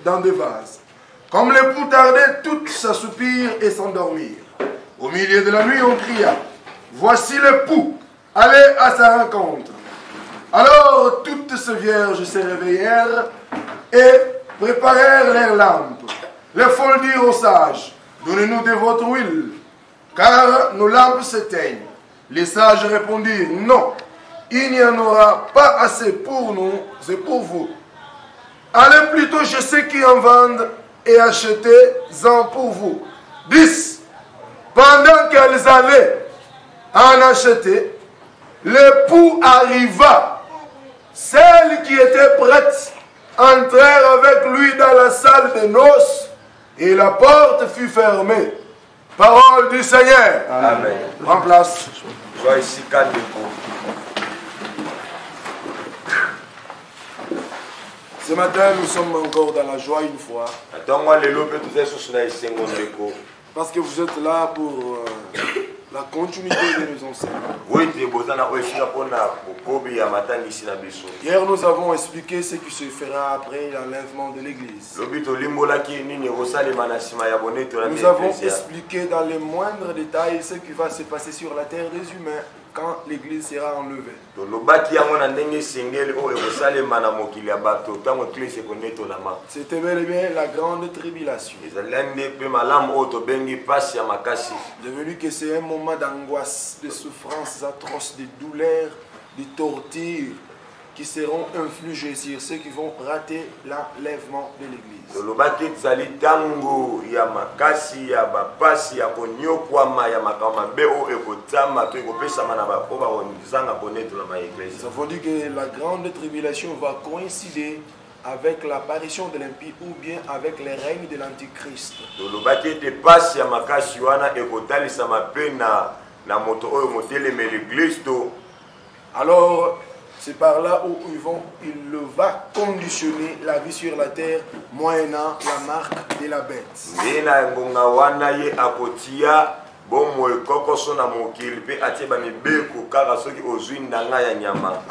dans des vases. Comme l'époux tardait, toutes s'assoupirent et s'endormirent. Au milieu de la nuit, on cria, « Voici l'époux, allez à sa rencontre. » Alors toutes ces vierges se réveillèrent et préparèrent leurs lampes. Les folles dirent aux sages, « Donnez-nous de votre huile, car nos lampes s'éteignent. » Les sages répondirent, « Non, il n'y en aura pas assez pour nous et pour vous. Allez plutôt chez ceux qui en vendent et achetez-en pour vous. » 10. Pendant qu'elles allaient en acheter, l'époux arriva. Celles qui étaient prêtes entrèrent avec lui dans la salle de noces et la porte fut fermée. Parole du Seigneur. Amen. En place. Sois ici calme. Ce matin, nous sommes encore dans la joie une fois. Parce que vous êtes là pour la continuité de nos enseignements. Hier, nous avons expliqué ce qui se fera après l'enlèvement de l'Église. Nous avons expliqué dans les moindres détails ce qui va se passer sur la terre des humains quand l'Église sera enlevée. C'était bel et bien la grande tribulation. Devenu que c'est un moment d'angoisse, de souffrance atroce, de douleur, de torture qui seront infligés sur ceux qui vont rater l'enlèvement de l'Église. Nous avons dit que la grande tribulation va coïncider avec l'apparition de l'impie ou bien avec les règnes de l'Antichrist. Alors, c'est par là où il va conditionner la vie sur la terre, moyennant la marque de la bête.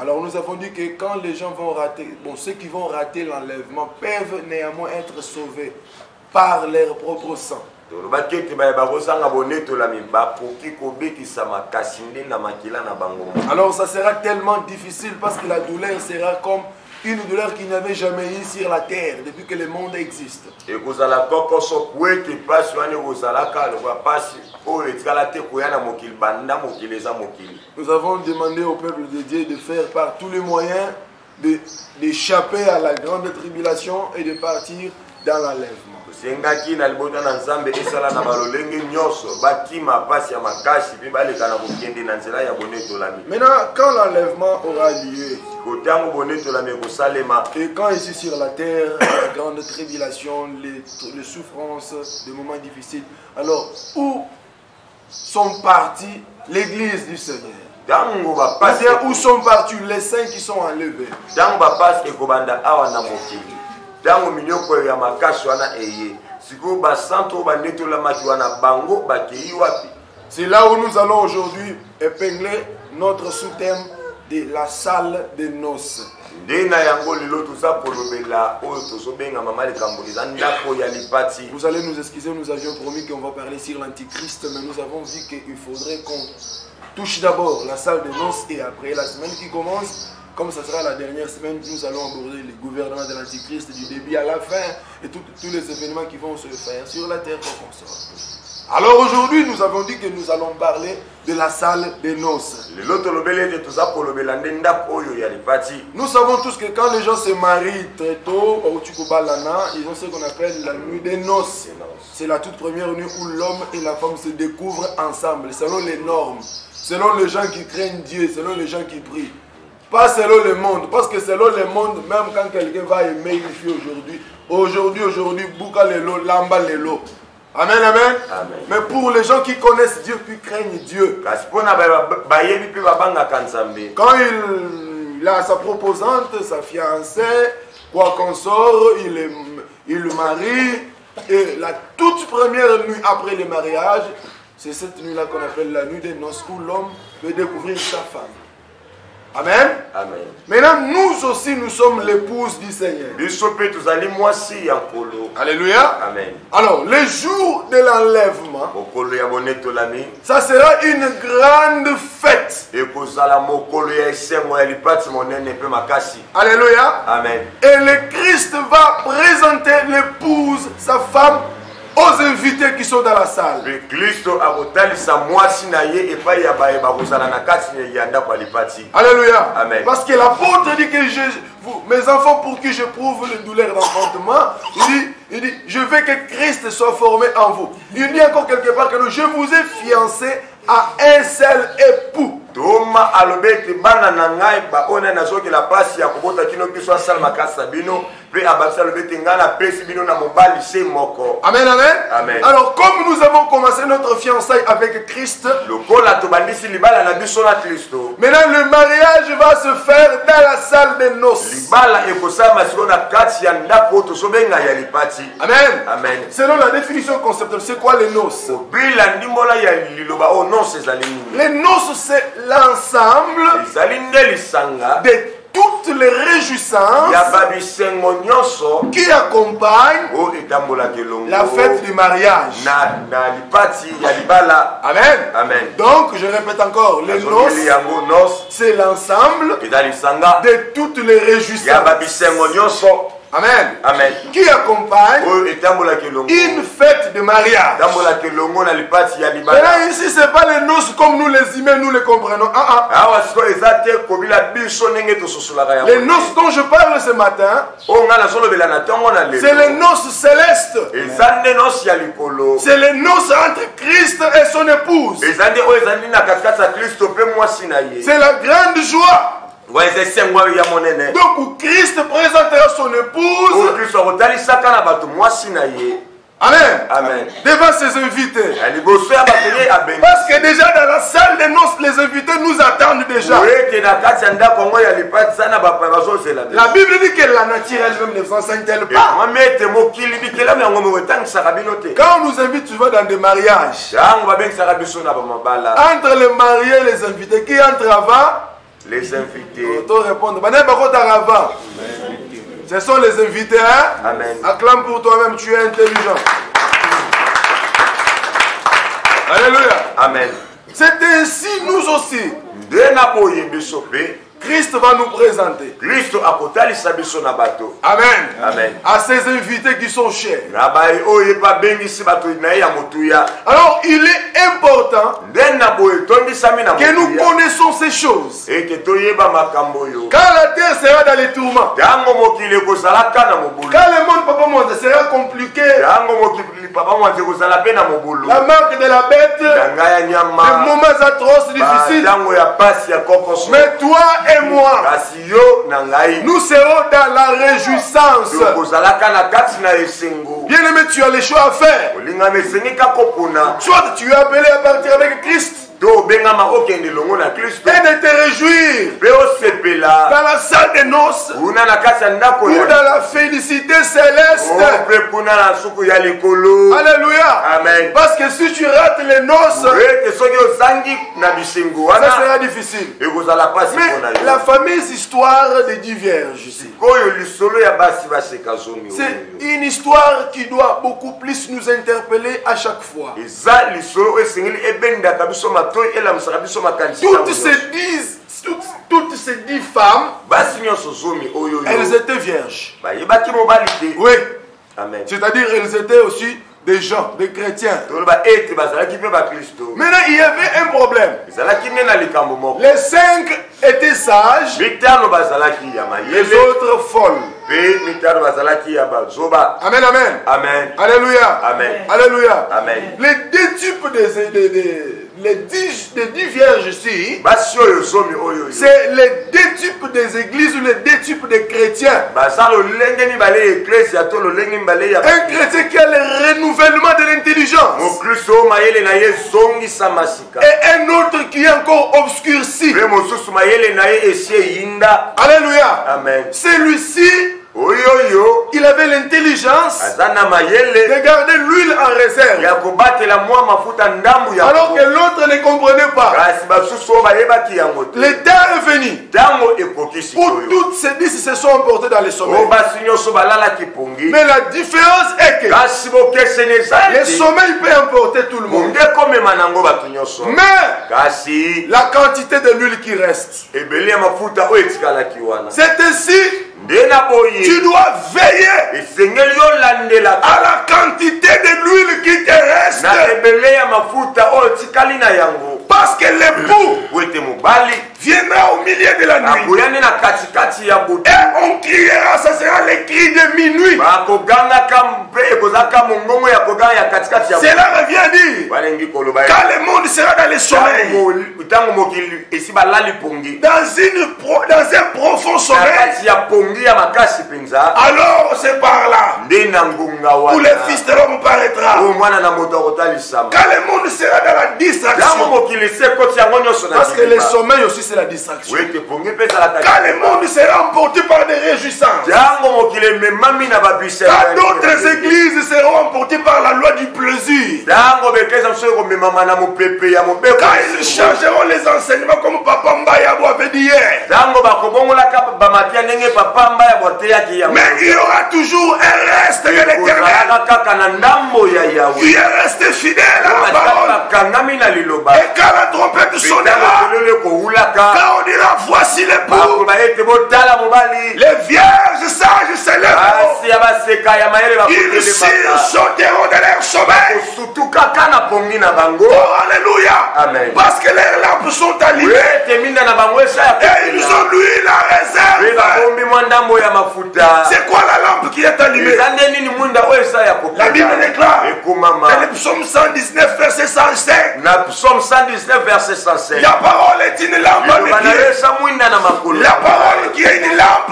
Alors nous avons dit que quand les gens vont rater, ceux qui vont rater l'enlèvement peuvent néanmoins être sauvés par leur propre sang. Alors ça sera tellement difficile parce que la douleur sera comme une douleur qu'il n'y avait jamais eu sur la terre depuis que le monde existe. Nous avons demandé au peuple de Dieu de faire par tous les moyens d'échapper à la grande tribulation et de partir dans l'enlèvement. Maintenant, quand l'enlèvement aura lieu, et quand ici sur la terre, la grande tribulation, les souffrances, les moments difficiles, alors où sont partis l'église du Seigneur? Où sont partis les saints qui sont enlevés? C'est là où nous allons aujourd'hui épingler notre sous-thème de la salle des noces. Vous allez nous excuser, nous avions promis qu'on va parler sur l'Antichrist, mais nous avons vu qu'il faudrait qu'on touche d'abord la salle des noces et après la semaine qui commence. Comme ce sera la dernière semaine, nous allons aborder le gouvernement de l'Antichrist du début à la fin et tous les événements qui vont se faire sur la terre pour qu'on sort. Alors aujourd'hui, nous avons dit que nous allons parler de la salle des noces. Nous savons tous que quand les gens se marient très tôt, ils ont ce qu'on appelle la nuit des noces. C'est la toute première nuit où l'homme et la femme se découvrent ensemble, selon les normes, selon les gens qui craignent Dieu, selon les gens qui prient. Pas selon le monde, parce que selon le monde, même quand quelqu'un va aimer une fille aujourd'hui, bouka lelo, lamba lelo. Amen, amen. Amen. Mais pour les gens qui connaissent Dieu, qui craignent Dieu, quand il a sa proposante, sa fiancée, quoi qu'on sort, il le marie, et la toute première nuit après le mariage, c'est cette nuit-là qu'on appelle la nuit des noces, où l'homme veut découvrir sa femme. Amen. Amen. Maintenant, nous aussi, nous sommes l'épouse du Seigneur. Alléluia. Amen. Alors, le jour de l'enlèvement, ça sera une grande fête. Alléluia. Amen. Et le Christ va présenter l'épouse, sa femme, aux invités qui sont dans la salle. Alléluia. Amen. Parce que l'apôtre dit que mes enfants pour qui je prouve le douleur d'enfantement, il dit, je veux que Christ soit formé en vous. Il dit encore quelque part que je vous ai fiancé à un seul époux. Toma alobete bana na ngai ba ona nazoki la place ya kobota kino kiso asala makasa bino pe abasa alobete ngana pesi bino na mobali se moko. Amen, amen. Amen. Alors comme nous avons commencé notre fiançailles avec Christ, lokola to bandisi libala na biso na Kristo. Maintenant le mariage va se faire dans la salle des noces. Libala ekosama siko na kati ya ndako to sobenga ya lipati. Amen. Amen. Selon la définition conceptuelle, c'est quoi les noces? Bila ndimola ya liloba o non ces alignes. Les noces c'est l'ensemble de toutes les réjouissances qui accompagnent la fête du mariage. Amen. Amen. Donc, je répète encore, les noces, c'est l'ensemble de toutes les réjouissances. Amen. Amen. Qui accompagne une fête de mariage. Maintenant ici c'est pas les noces comme nous les humains nous les comprenons. Les noces dont je parle ce matin, c'est les noces célestes. C'est les noces entre Christ et son épouse. C'est la grande joie. Donc Christ présentera son épouse. Amen. Amen. Devant ses invités. Parce que déjà dans la salle des noces, les invités nous attendent déjà. La Bible dit que la nature elle-même ne s'enseigne-t-elle pas. Quand on nous invite souvent dans des mariages, entre les mariés et les invités, qui entre avant? Les invités. Autant répondre. Ce sont les invités. Hein? Amen. Acclame pour toi-même, tu es intelligent. Alléluia. Amen. C'est ainsi nous aussi. Christ va nous présenter. Amen. Amen. À ces invités qui sont chers. Alors il est important que nous connaissons ces choses. Quand la terre sera dans les tourments, quand le monde papa monde sera compliqué, la marque de la bête, les moments atroces, difficiles, mais toi et moi, nous serons dans la réjouissance. Bien aimé, tu as le choix à faire. Soit tu es appelé à partir avec Christ et de te réjouir dans la salle des noces ou dans la félicité céleste. Alléluia. Amen. Parce que si tu rates les noces, ça sera difficile. Mais la fameuse histoire des 10 vierges, c'est une histoire qui doit beaucoup plus nous interpeller à chaque fois. Toutes ces 10 femmes, elles étaient vierges. Oui. C'est-à-dire elles étaient aussi des gens, des chrétiens. Maintenant il y avait un problème. Les 5 étaient sages, les autres folles. Amen, amen. Amen. Alléluia. Amen. Alléluia. Amen. Les 2 types les 10 vierges ici, c'est les 2 types des églises ou les 2 types de chrétiens. Un chrétien qui a le renouvellement de l'intelligence et un autre qui est encore obscurci. Alléluia. Amen. Celui-ci Il avait l'intelligence de garder l'huile en réserve. Alors que l'autre ne comprenait pas. Le temps est venu où toutes ces 10 se sont emportées dans le sommeil. Mais la différence est que le sommeil peut emporter tout le monde. Mais la quantité de l'huile qui reste. C'est ainsi. Tu dois veiller à la quantité de l'huile qui te reste. Parce que l'époux viendra au milieu de la nuit. Et on criera, ça sera le cri de minuit. Cela revient dire, quand le monde sera dans le sommeil, dans un profond sommeil, alors c'est par là où le Fils de l'homme paraîtra. Quand le monde sera dans la distraction, parce que le sommeil aussi c'est la distraction. Quand le monde sera emporté par des réjouissances, quand d'autres églises seront emportées par la loi du plaisir, quand ils changeront les enseignements comme Papa Mbayabo avait dit hier, mais il y aura toujours un reste de l'éternel qui est resté fidèle à la parole. Et quand la trompette sonnera, quand on dira voici l'époux, les vierges sages s'élèveront, ils sauteront de leur sommeil. Oh alléluia. Parce que leurs lampes sont allumées et ils ont l'huile à réserve. C'est quoi la lampe qui est allumée? La Bible déclare dans le psaume 119 verset 105, la parole est une lampe à mes pieds. La parole qui est une lampe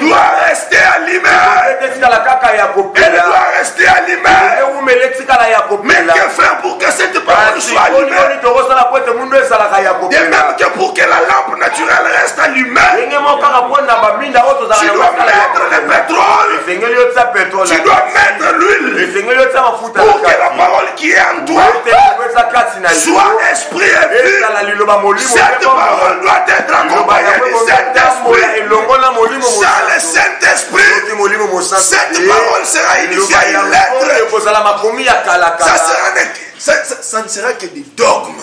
doit rester allumée. Elle doit rester allumée. Mais que faire pour que cette parole soit allumée? De même que pour que la lampe naturelle reste allumée, tu dois mettre le pétrole, tu dois mettre l'huile pour que la parole qui est en toi soit esprit et vie. Cette parole doit être accompagnée du Saint-Esprit. Sans le Saint-Esprit, cette parole sera initiée à une lettre. Ça ne sera que des dogmes.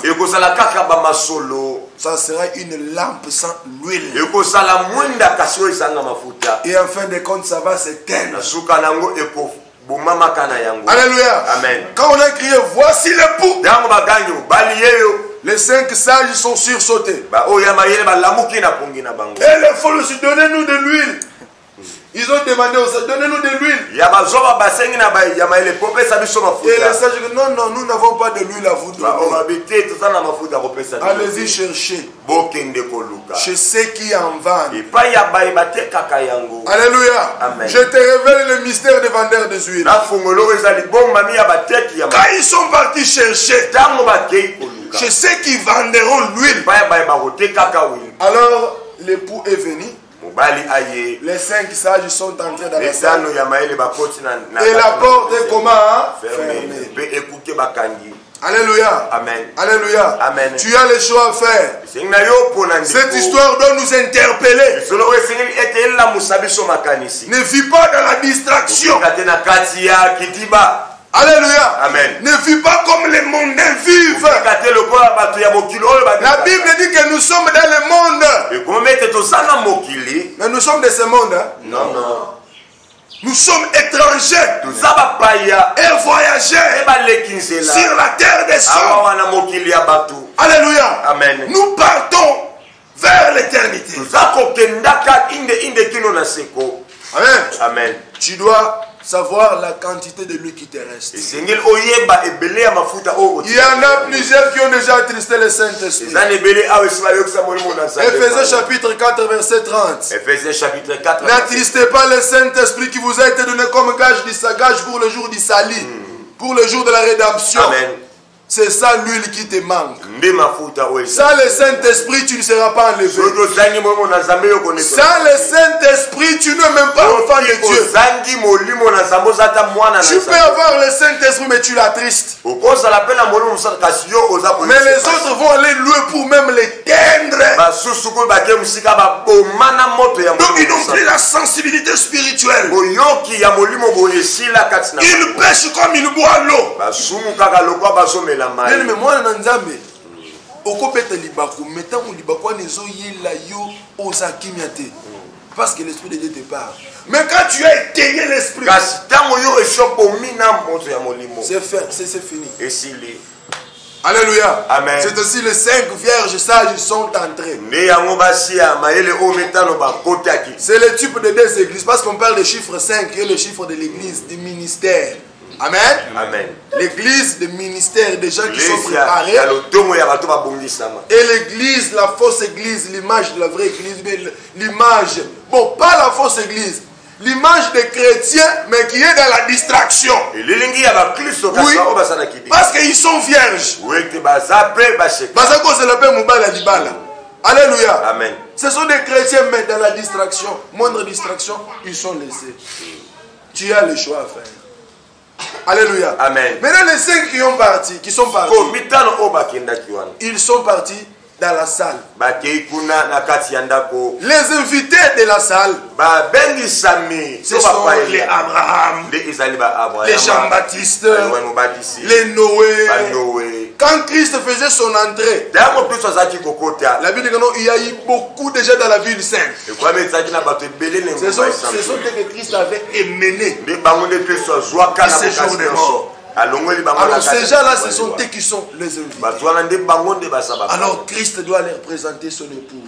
Ça sera une lampe sans l'huile. Et en fin de compte, ça va s'éteindre. Alléluia. Amen. Quand on a crié, voici l'époux, les 5 sages sont sursautés. Et les folles, donnez-nous de l'huile. Ils ont demandé aux sages, donnez-nous de l'huile. Et les sages disent, non, non, nous n'avons pas de l'huile à vous donner. Allez-y chercher chez ceux qui en vendent. Alléluia. Amen. Je te révèle le mystère des vendeurs des huiles. Quand ils sont partis chercher chez ceux qui venderont l'huile, alors l'époux est venu. Les 5 sages sont entrés dans la salle. Et la porte est comment? Fermée. Alléluia. Amen. Alléluia. Amen. Tu as le choix à faire. Cette histoire doit nous interpeller. Ne vis pas dans la distraction. Alléluia. Amen. Ne vis pas comme les mondains vivent. La Bible dit que nous sommes dans le monde. Mais nous sommes de ce monde. Hein? Non, non. Nous sommes étrangers et voyageurs sur la terre des hommes. Alléluia. Amen. Nous partons vers l'éternité. Amen. Amen. Tu dois savoir la quantité de l'huile qui te reste. Il y en a plusieurs qui ont déjà attristé le Saint-Esprit. Ephésiens chapitre 4 verset 30. N'attristez pas le Saint-Esprit qui vous a été donné comme gage pour le jour du salut, pour le jour de la rédemption. Amen. C'est ça l'huile qui te manque. Nde mafuta oyo. Sans le Saint-Esprit, tu ne seras pas enlevé. Soki ozangi molimo na Nzambe yo koneto. Sans le Saint-Esprit, tu n'es même pas enfant de Dieu. Ozangi molimo na Nzambe ozata mwana na Tu peux avoir le Saint-Esprit, mais tu l'attristes. Okozala pe na molimo musala kasi yo oza ko. Mais les autres vont aller louer pour même l'éteindre. Basusu ko bake musika ba bomana moto ya molimo. Donc ils n'ont plus la sensibilité spirituelle. Boyoki ya molimo boyesila kati na. Ils pêchent comme ils boivent l'eau. Basumu kaka lokwa bazomela mai. Mais moi na Nzambe okobeta libako metango libako nezo yela yo osakimiate parce que l'esprit de Dieu te parle. Mais quand tu as éteigné l'esprit, c'est fini. Alléluia. Amen. C'est aussi les 5 vierges sages sont entrées. C'est le type de 2 églises parce qu'on parle de chiffre 5 et le chiffre de l'église, du ministère. Amen. Amen. L'église de ministère, des gens qui sont préparés. Et l'église, la fausse église, l'image de la vraie église, mais l'image, bon, pas la fausse église, l'image des chrétiens, mais qui est dans la distraction. Oui, parce qu'ils sont vierges. Alléluia. Amen. Ce sont des chrétiens, mais dans la distraction, moindre distraction, ils sont laissés. Tu as le choix à faire. Alléluia. Amen. Maintenant les 5 qui sont partis, ils sont partis dans la salle. Les invités de la salle, ce sont les Abraham, les Jean-Baptiste, les Noé. Quand Christ faisait son entrée, la Bible dit qu'il y a eu beaucoup de gens dans la ville sainte. Ce sont ceux que Christ avait émenés. Et ces jours de mort. Alors ces gens-là, ce sont eux qui sont les invités. Alors Christ doit leur présenter son époux.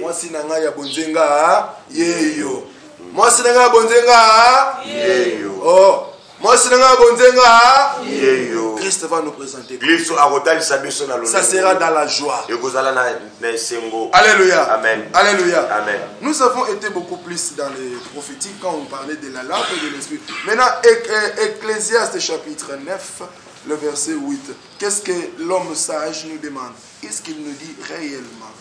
Moi si nanga ya bonzenga yeyo. Moi si nanga bonzenga yeyo. Oh. Moi si nanga bonzenga yeyo. Christ va nous présenter. Ça sera dans la joie. Alléluia. Amen. Alléluia. Amen. Nous avons été beaucoup plus dans les prophétiques quand on parlait de la lampe et de l'esprit. Maintenant, Ecclésiaste chapitre 9, le verset 8. Qu'est-ce que l'homme sage nous demande? Qu'est-ce qu'il nous dit réellement?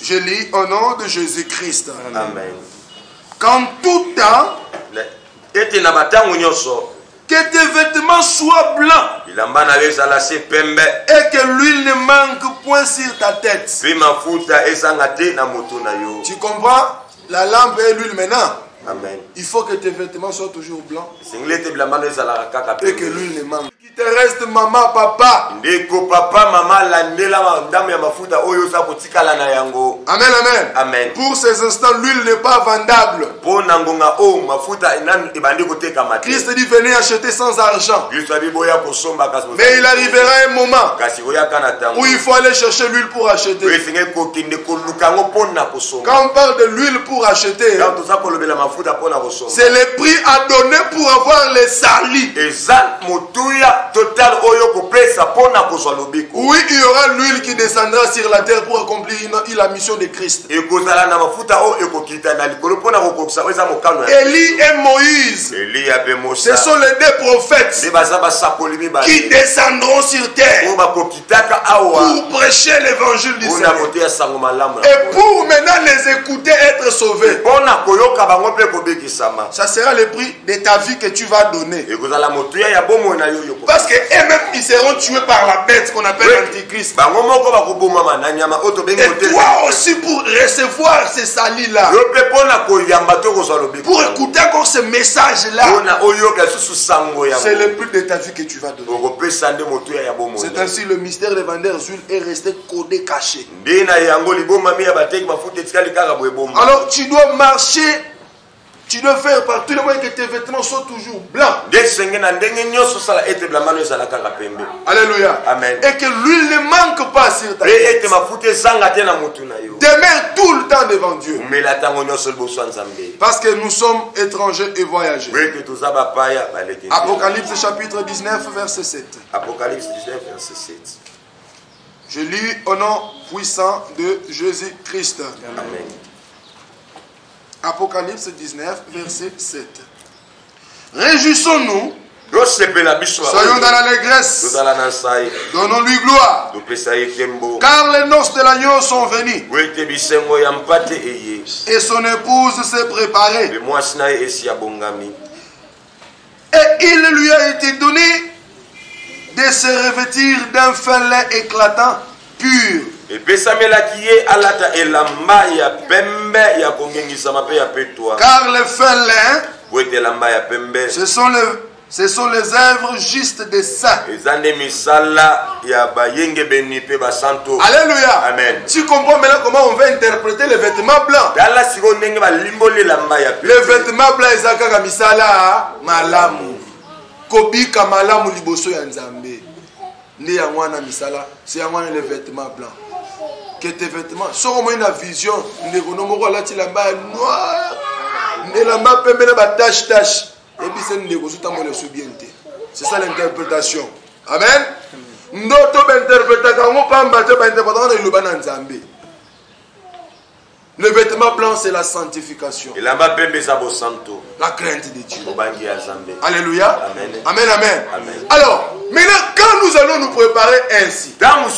Je lis au nom de Jésus-Christ. Amen. Qu'en tout temps, que tes vêtements soient blancs et que l'huile ne manque point sur ta tête. Tu comprends? La lampe et l'huile maintenant. Amen. Il faut que tes vêtements soient toujours blancs et que l'huile ne manque. Qu'il te reste maman, papa. Amen, amen. Amen. Pour ces instants, l'huile n'est pas vendable. Christ dit venez acheter sans argent. Mais il arrivera un moment où il faut aller chercher l'huile pour acheter. Quand on parle de l'huile pour acheter, c'est le prix à donner pour avoir les salis. Oui, il y aura l'huile qui descendra sur la terre pour accomplir la mission de Christ. Élie et Moïse, ce sont les 2 prophètes qui descendront sur terre pour prêcher l'évangile du Seigneur. Et pour maintenant les écouter être sauvés. Ça sera le prix de ta vie que tu vas donner. Parce qu'eux-mêmes, ils seront tués par la bête qu'on appelle l'Antichrist. Et toi aussi, pour recevoir ces salis-là, pour écouter encore ce message-là, c'est le prix de ta vie que tu vas donner. C'est ainsi le mystère des vendeurs d'huile est resté codé, caché. Alors tu dois marcher. Tu dois faire par tous les moyens que tes vêtements soient toujours blancs. Alléluia. Amen. Et que l'huile ne manque pas sur ta tête. Demeure tout le temps devant Dieu. Parce que nous sommes étrangers et voyageurs. Apocalypse chapitre 19 verset 7. Apocalypse 19 verset 7. Je lis au nom puissant de Jésus-Christ. Amen. Apocalypse 19, verset 7. Réjouissons-nous. Soyons dans l'allégresse. Donnons-lui gloire. Car les noces de l'agneau sont venues. Et son épouse s'est préparée. Et il lui a été donné de se revêtir d'un fin lin éclatant, pur. Car le fin lin, ce sont les œuvres justes des saints. Alléluia. Amen. Tu comprends maintenant comment on va interpréter les vêtements blancs. Les vêtements blancs, ils misala malamu. Kobika malamu liboso ya nzambe. Ni ya mwana misala, c'est ya mwana les vêtements blancs. Que tes vêtements, so au moins une vision, ndekonomoko la tilamba noir. Ndelamba pembe na ba tache. Et puis c'est ça l'interprétation. Amen. Le vêtement blanc, c'est la sanctification. La crainte de Dieu. Alléluia. Amen. Amen. Amen. Amen. Alors, maintenant, quand nous allons nous préparer ainsi, quand nous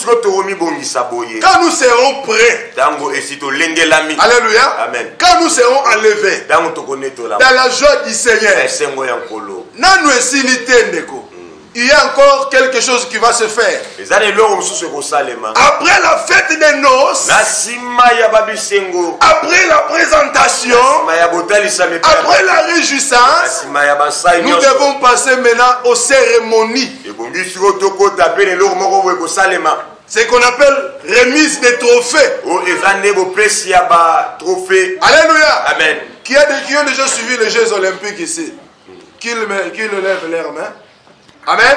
serons prêts, alléluia. Amen. Quand nous serons enlevés dans la joie du Seigneur, il y a encore quelque chose qui va se faire. Après la fête des noces, après la présentation, après la réjouissance, nous devons passer maintenant aux cérémonies. C'est qu'on appelle remise des trophées. Alléluia. Amen. Qui ont déjà suivi les Jeux Olympiques ici? Qui lève leurs mains? Amen.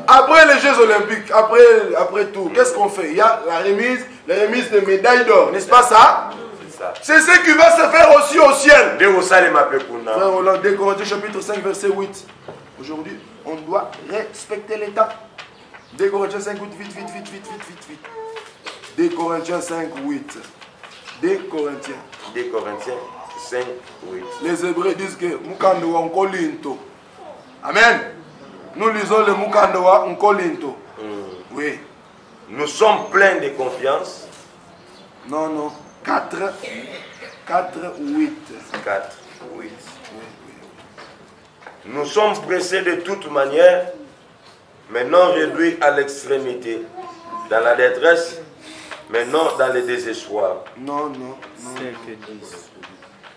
Après les Jeux Olympiques, après tout, qu'est-ce qu'on fait? Il y a la remise de médailles d'or, n'est-ce pas ça? C'est ce qui va se faire aussi au ciel. Frère Roland, 2 Corinthiens chapitre 5 verset 8. Aujourd'hui, on doit respecter l'état. 2 Corinthiens 5, 8, vite. 2 Corinthiens 5, 8. 2 Corinthiens 5, 8. Les Hébreux disent que Mukandowa Nkolinto. Amen. Nous lisons le Mukandowa Nkolinto. Oui. Nous sommes pleins de confiance. Non. 4, 8. 4, 8. Nous sommes pressés de toute manière, mais non réduits à l'extrémité. Dans la détresse, mais non dans le désespoir. Non.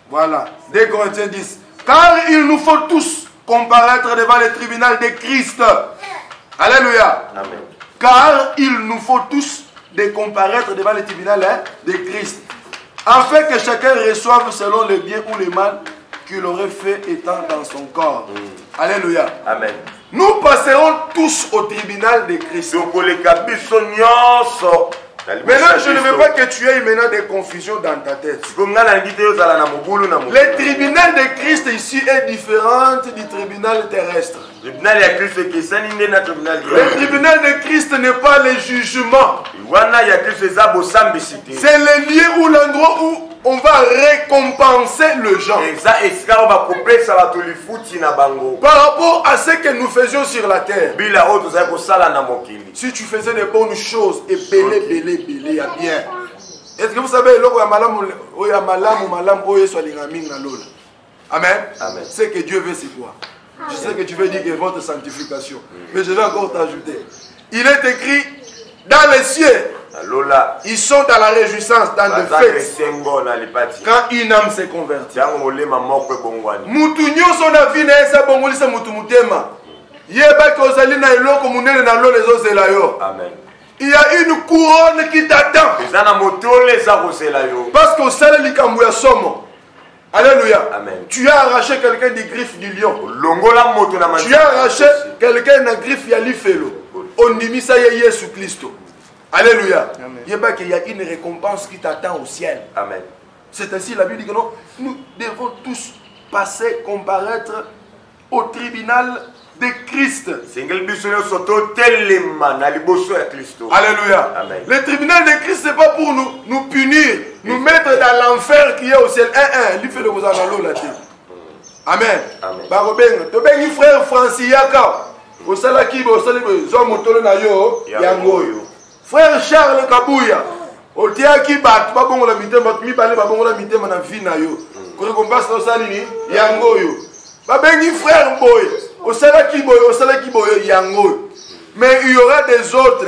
Voilà. 2 Corinthiens 10. Car il nous faut tous comparaître devant le tribunal de Christ. Alléluia. Amen. Car il nous faut tous comparaître devant le tribunal de Christ. Afin que chacun reçoive selon le bien ou le mal qu'il aurait fait étant dans son corps. Alléluia. Amen. Nous passerons tous au tribunal de Christ. Maintenant, je ne veux pas que tu aies maintenant des confusions dans ta tête. Le tribunal de Christ ici est différent du tribunal terrestre. Le tribunal de Christ n'est pas le jugement. C'est le lieu ou l'endroit où on va récompenser le gens par rapport à ce que nous faisions sur la terre. Si tu faisais des bonnes choses et belé, bien. Est-ce que vous savez Amen. Amen. Ce que Dieu veut, c'est quoi? Je sais que tu veux dire que votre sanctification, mais je vais encore t'ajouter. Il est écrit dans les cieux. Ils sont dans la réjouissance, dans le fête. Quand une âme s'est convertie. Amen. Il y a une couronne qui t'attend. Parce qu'au salaire du Kambouya Somo. Alléluia. Amen. Tu as arraché quelqu'un des griffes du lion. Tu as arraché quelqu'un des griffes Yalifelo. On dit ça Yesu Christo. Alléluia. Il y a une récompense qui t'attend au ciel. Amen. C'est ainsi la Bible dit que non, nous devons tous passer, comparaître au tribunal de Christ. Alléluia. Amen. Le tribunal de Christ, ce n'est pas pour nous punir, nous mettre dans l'enfer qui est au ciel. Il fait le Amen. Amen. Barobenga. Tobengi frère Francis Yaka. Osala kibo, osala zo motolo na yo yangoyo. Frère Charles Kabouya. Otiaki bat babongo la mitema mi bale babongo la mitema na vie na yo. Ko ko passe na salini yangoyo. Babengi frère Boy. Osala kibo yangoyo. Mais il y aura des autres.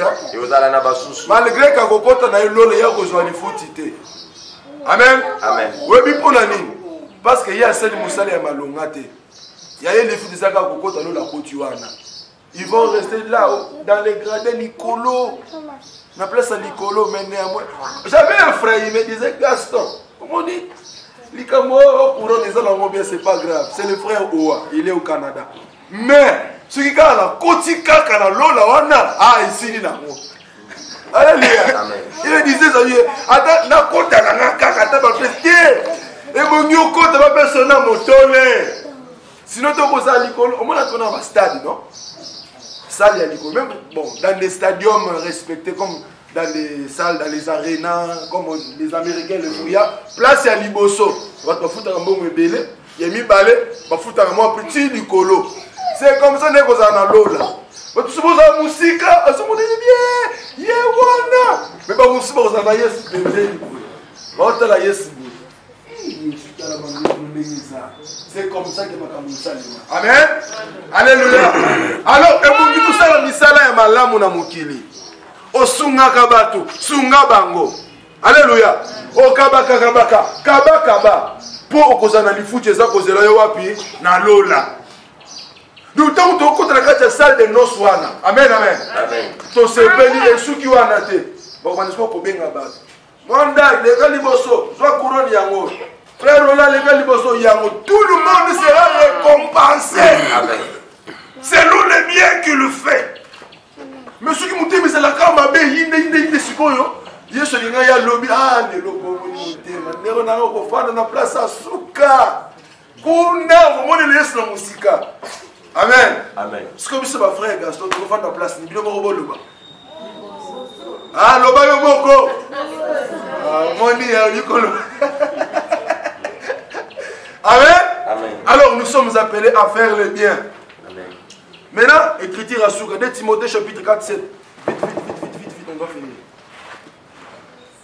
Malgré qu'Akokota n'a eu l'eau, il y a besoin de foutité. Amen. Amen. Oui, pour la ligne. Parce qu'il y a celle de Moussali et Malongate. Il y a les filles de Akokota dans la Kotuana. Ils vont rester là, dans les gradins Nicolo. On appelle ça Nicolo, mais néanmoins. J'avais un frère, il me disait Gaston. Comment on dit? L'Ikamo, pour les gens, c'est pas grave. C'est le frère Oua. Il est au Canada. Mais. Ce qui est là, Koti Kaka na Lola wana, ici ni na mo. Alléluia. Il me disait ça, attends, na kota na Kaka ta ba pester. Et mon yo kota ba personne motole. Sinon to bosa likolo, on a tourné dans stade, non? Salle ya likolo, même bon, dans des stadiums respectés comme dans les salles, dans les arénas, comme les Américains le font, il y a place à Liboso. On va te foutre un bon belé, il y a mis balai, on va foutre un moi petit likolo. C'est comme ça que vous en avez là. Mais tout ce que vous avez musique, vous avez bien, yewana. Mais pas musique, vous en avez c'est comme ça que vous avez. Amen. Alléluia. Alors, et vous dites tout ça, la misala et malamu na mukili. Osunga kabatu, sunga bango. Alléluia. O kabaka kabaka, kabaka. Pour okozana lifuti za kozela yo wapi na lola. Nous sommes dans la salle de nos soins. Amen, amen. Tout ce béni et ceux qui ont été. Bon, on est pour bien abattre. Manda, les gars liboso, soit couronne yango. Frère Roland, les gars liboso yango. Tout le monde sera récompensé. Selon le bien qu'il fait. Mais ceux qui m'ont dit, mais c'est la carte, mais il y a sikoyo. Il y a lobby. Ah, les lobos, on a une place à Souka. Kuna, on est laissé la musique. Amen. Amen. Ce que c'est ma frère Gaston, tu vas faire la place. Ni bien mon loba. Ah, loba yo boko. Ah, moni Nicolo. Amen. Amen. Alors nous sommes appelés à faire le bien. Amen. Maintenant, écriture à Souka, 2 Timothée chapitre 4, 7. Vite, on doit finir.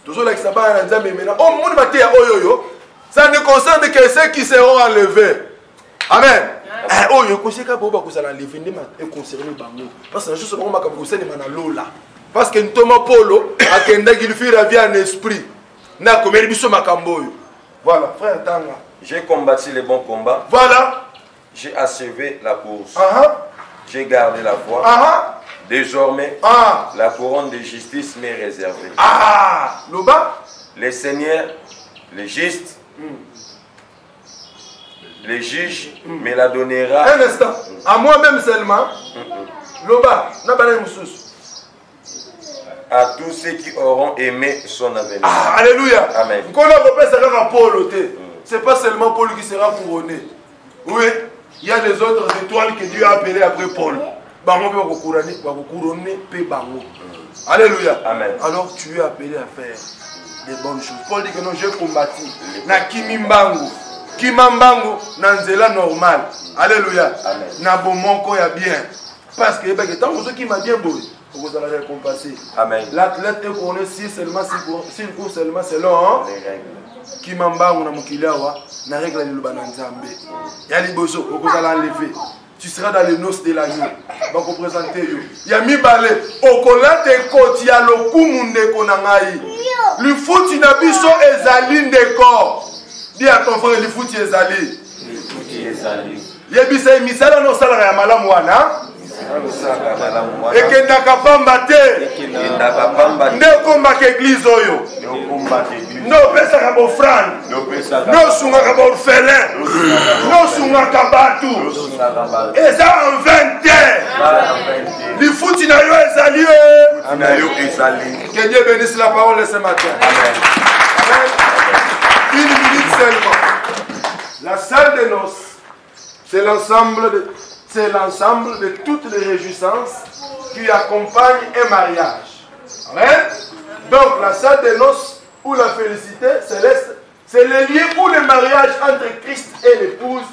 Toujours là, ça va mais maintenant. Oh, mon bâti à Oyoyo. Ça ne concerne que ceux qui seront enlevés. Amen. Oh, je conseille que vous allez enlever et concerner Bango. Parce que je suis vraiment comme vous allez Lola. Parce que Thomas Polo a qu'il fait la vie en esprit. Na comme Biso Makamboyo. Voilà, frère Tanga. J'ai combattu les bons combats. Voilà. J'ai achevé la course. J'ai gardé la foi. Désormais, la couronne de justice m'est réservée. Loba. Le Seigneur, le juste, le juge me la donnera. Un instant. À moi-même seulement. Loba. À tous ceux qui auront aimé son avenir. Alléluia. Amen. C'est pas seulement Paul qui sera couronné. Oui, il y a des autres étoiles que Dieu a appelées après Paul. Alléluia. Amen. Alors tu es appelé à faire des bonnes choses. Paul dit que non, j'ai combattu. Na kimimbangu. Kimambangu na nzela normal. Alléluia. Amen. Na bomonko ya bien. Parce que tant que qui m'a bien beau, vous allez récompenser. Amen. L'athlète est connu si seulement s'il court seulement selon les règles. Kimambangu na mukilawa na règle de l'Ubananzambe. Yali bozo, vous allez enlever. Tu seras dans les noces de la nuit. Donc, vous présentez. Il y a mi balé. Au cola de côte, il y a le koumunde konangai. Le foot, il n'a plus son ezaline de corps. Dis à ton frère, le foot, il est ezali. Il y a bis à misala no salara ya malamu wana. Et que n'a qu'à pas mbater. Ne combat église oyo. No pesa ka bofran. No sunga ka orphelin. No sunga ka batu. Et ça en 20 ans. Le foot n'a eu ezali. Que Dieu bénisse la parole ce matin. Amen. Une minute seulement. La salle de noces, c'est l'ensemble de toutes les réjouissances qui accompagnent un mariage. Amen. Donc la salle de noces ou la félicité céleste, c'est le lieu où le mariage entre Christ et l'épouse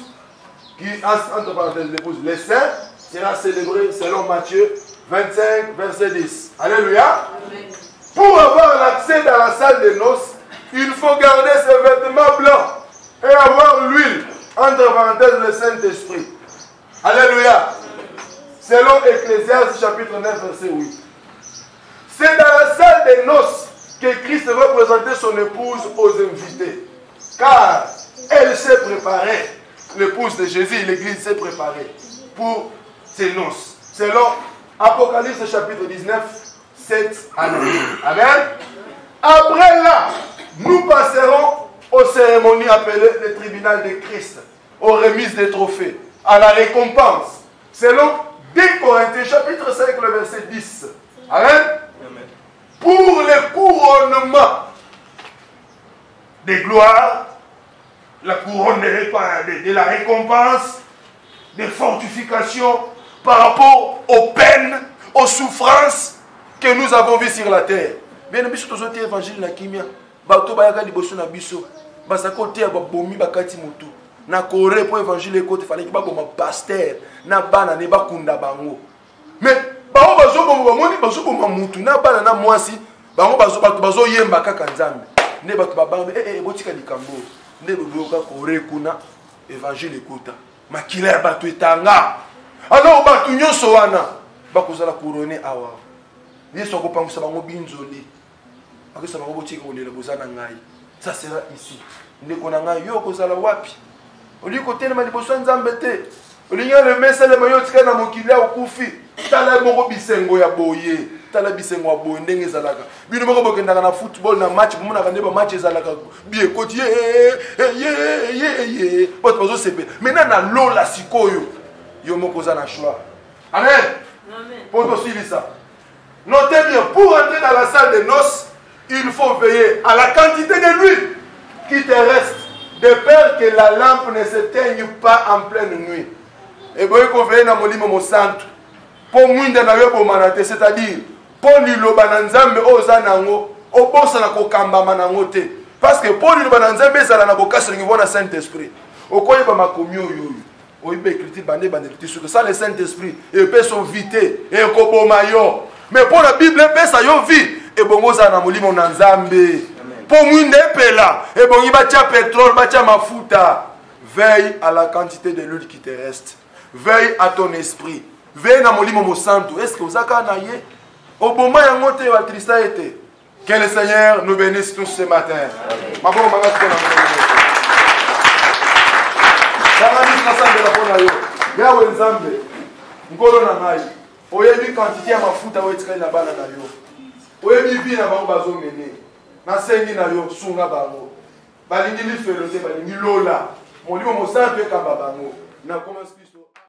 qui, entre parenthèses, l'épouse, les saints, sera célébré selon Matthieu 25, verset 10. Alléluia. Amen. Pour avoir l'accès dans la salle de noces, il faut garder ses vêtements blancs et avoir l'huile, entre parenthèses, le Saint-Esprit. Alléluia. Selon Ecclésiaste chapitre 9, verset 8. C'est dans la salle des noces que Christ va présenter son épouse aux invités. Car elle s'est préparée, l'épouse de Jésus, l'église s'est préparée pour ses noces. Selon Apocalypse chapitre 19, 7 à 9. Amen. Après là, nous passerons aux cérémonies appelées le tribunal de Christ, aux remises des trophées, à la récompense. Selon 2 Corinthiens chapitre 5, le verset 10. Amen. Amen. Pour le couronnement des gloires, la couronne de la récompense, des fortifications par rapport aux peines, aux souffrances que nous avons vues sur la terre. Bien aimé, surtout les évangiles na kimia, bato bayaka liboso na biso, basako te ba bomi bakati mutu. Na Corée pour évangile côté fallait que ba boma pasteur, na bana ne bakunda bango. Mais bango bazo bomo bamoni bazo boma mutu, na bana na mwasi, bango bazo yemba kaka nzambe. Ne bato babambe botika likambo. Ne boboka Corée kuna évangile kota. Makila bato etanga. Alors bato nyonso wana bakozala couronné awa. Yesu akopangisa bango binzoli. Akisa bango botika olela bozana ngai. Ça sera ici. Ndeko na ngai yo kozala wapi? Oli côté na liboso nzambe te. Olinga le mesele mayo tika na mokili okufi. Tala moko bisengo ya boye. Tala bisengo ya boye ndenge ezalaka. Bino moko bokendaka na football na match bomona ka ndeba match ezalaka bien koti ye. Boto bazo sepe. Maintenant na lola sikoyo. Yo moko za na choix. Amen. Amen. Pour aussi ça. Notez bien, pour entrer dans la salle de noces, il faut veiller à la quantité de l'huile qui te reste, de peur que la lampe ne s'éteigne pas en pleine nuit. Et vous voyez veiller dans mon livre mon centre. Pour moi, c'est-à-dire, pour l'Iloba Nanzambe Ozanango, au bon Sanako Manangote. Parce que pour l'Iloba Nanzambe, ça n'a pas de Saint-Esprit. Au quoi il va m'accommoder. Il peut écrire ça le Saint-Esprit. Il peut s'inviter. Et il mais pour la Bible, ça y est vie. Et bon, ça n'a pas mon Nanzambe. Pour moi, et bon, il va y pétrole, il va y mafuta. Veille à la quantité de l'huile qui te reste. Veille à ton esprit. Veille à mon livre santo. Est-ce que vous avez un au moment où vous avez tristesse été. Que le Seigneur nous bénisse tous ce matin. Oyebi quantité ya mafuta wetika na bana na yo. Oyebi bi na bango bazo mene. Na sengi na yo sunga bango. Balingi li felote balingi lola. Molimo mosantu ekamba bango. Na commence